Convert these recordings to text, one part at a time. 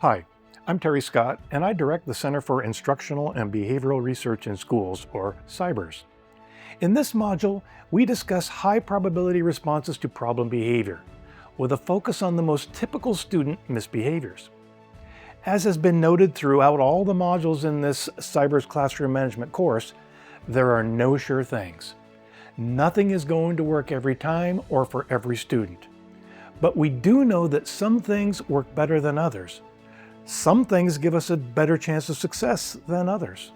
Hi, I'm Terry Scott, and I direct the Center for Instructional and Behavioral Research in Schools, or CIBERS. In this module, we discuss high probability responses to problem behavior, with a focus on the most typical student misbehaviors. As has been noted throughout all the modules in this CIBERS classroom management course, there are no sure things. Nothing is going to work every time or for every student. But we do know that some things work better than others. Some things give us a better chance of success than others.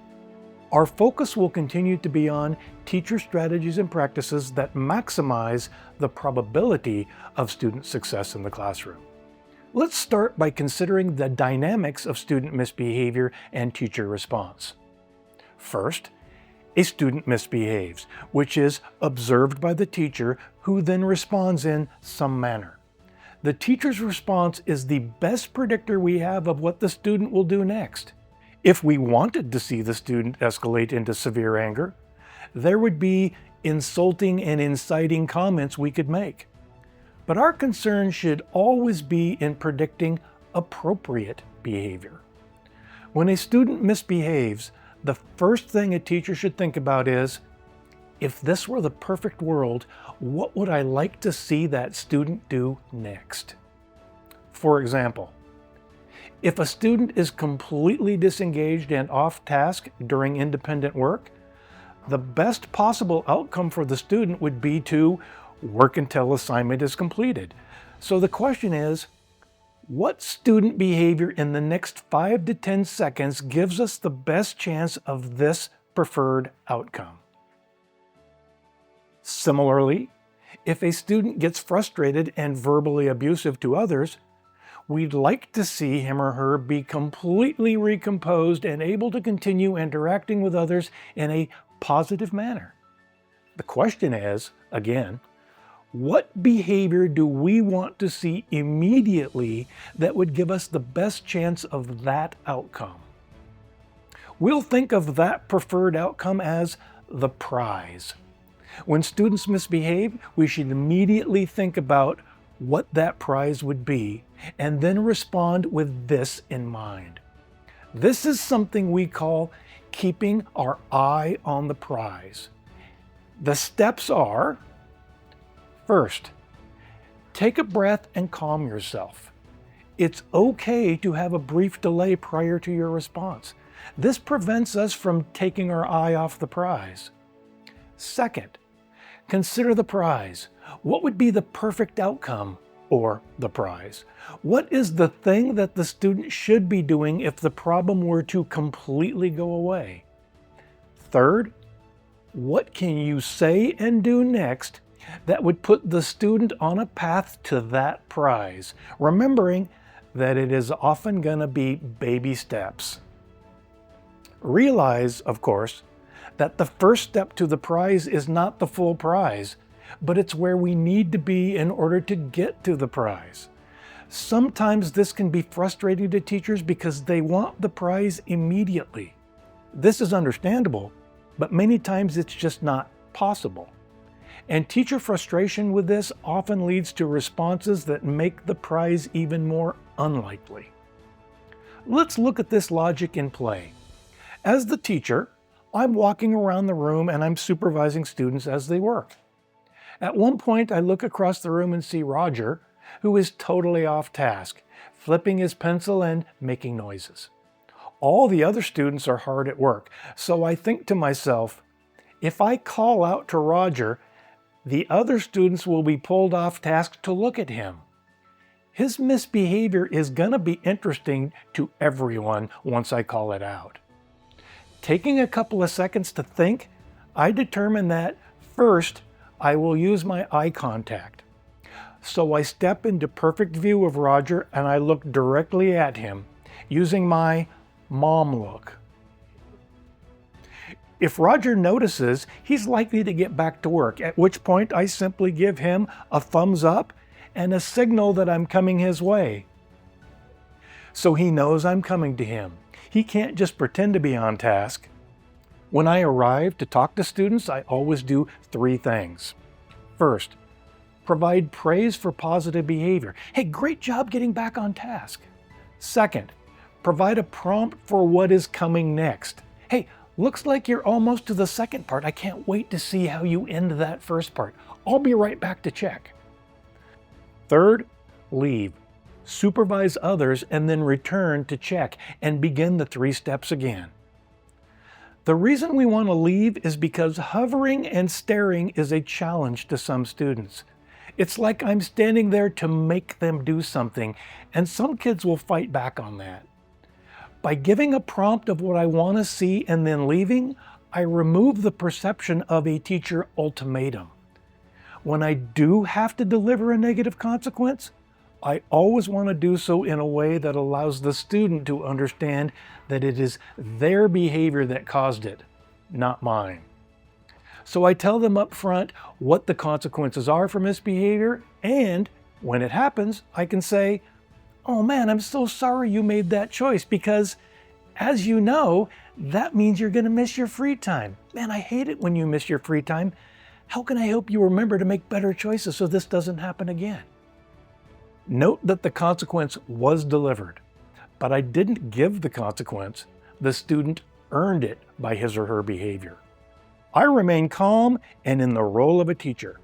Our focus will continue to be on teacher strategies and practices that maximize the probability of student success in the classroom. Let's start by considering the dynamics of student misbehavior and teacher response. First, a student misbehaves, which is observed by the teacher, who then responds in some manner. The teacher's response is the best predictor we have of what the student will do next. If we wanted to see the student escalate into severe anger, there would be insulting and inciting comments we could make. But our concern should always be in predicting appropriate behavior. When a student misbehaves, the first thing a teacher should think about is, if this were the perfect world, what would I like to see that student do next? For example, if a student is completely disengaged and off task during independent work, the best possible outcome for the student would be to work until assignment is completed. So the question is, what student behavior in the next 5 to 10 seconds gives us the best chance of this preferred outcome? Similarly, if a student gets frustrated and verbally abusive to others, we'd like to see him or her be completely recomposed and able to continue interacting with others in a positive manner. The question is, again, what behavior do we want to see immediately that would give us the best chance of that outcome? We'll think of that preferred outcome as the prize. When students misbehave, we should immediately think about what that prize would be and then respond with this in mind. This is something we call keeping our eye on the prize. The steps are, first, take a breath and calm yourself. It's okay to have a brief delay prior to your response. This prevents us from taking our eye off the prize. Second, consider the prize. What would be the perfect outcome or the prize? What is the thing that the student should be doing if the problem were to completely go away? Third, what can you say and do next that would put the student on a path to that prize, remembering that it is often going to be baby steps. Realize, of course, that the first step to the prize is not the full prize, but it's where we need to be in order to get to the prize. Sometimes this can be frustrating to teachers because they want the prize immediately. This is understandable, but many times it's just not possible. And teacher frustration with this often leads to responses that make the prize even more unlikely. Let's look at this logic in play. As the teacher, I'm walking around the room and I'm supervising students as they work. At one point, I look across the room and see Roger, who is totally off task, flipping his pencil and making noises. All the other students are hard at work, so I think to myself, if I call out to Roger, the other students will be pulled off task to look at him. His misbehavior is going to be interesting to everyone once I call it out. Taking a couple of seconds to think, I determine that, first, I will use my eye contact. So I step into perfect view of Roger and I look directly at him, using my mom look. If Roger notices, he's likely to get back to work, at which point I simply give him a thumbs up and a signal that I'm coming his way. So he knows I'm coming to him. He can't just pretend to be on task. When I arrive to talk to students, I always do 3 things. First, provide praise for positive behavior. Hey, great job getting back on task. Second, provide a prompt for what is coming next. Hey, looks like you're almost to the second part. I can't wait to see how you end that first part. I'll be right back to check. Third, leave. Supervise others and then return to check and begin the 3 steps again. The reason we want to leave is because hovering and staring is a challenge to some students. It's like I'm standing there to make them do something, and some kids will fight back on that. By giving a prompt of what I want to see and then leaving, I remove the perception of a teacher ultimatum. When I do have to deliver a negative consequence, I always want to do so in a way that allows the student to understand that it is their behavior that caused it, not mine. So I tell them up front what the consequences are for misbehavior, and when it happens, I can say, "Oh man, I'm so sorry you made that choice because, as you know, that means you're going to miss your free time. Man, I hate it when you miss your free time. How can I help you remember to make better choices so this doesn't happen again?" Note that the consequence was delivered, but I didn't give the consequence. The student earned it by his or her behavior. I remain calm and in the role of a teacher.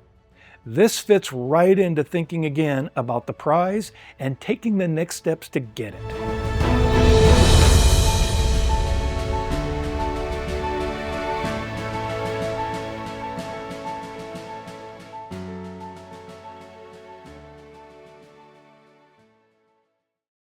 This fits right into thinking again about the prize and taking the next steps to get it.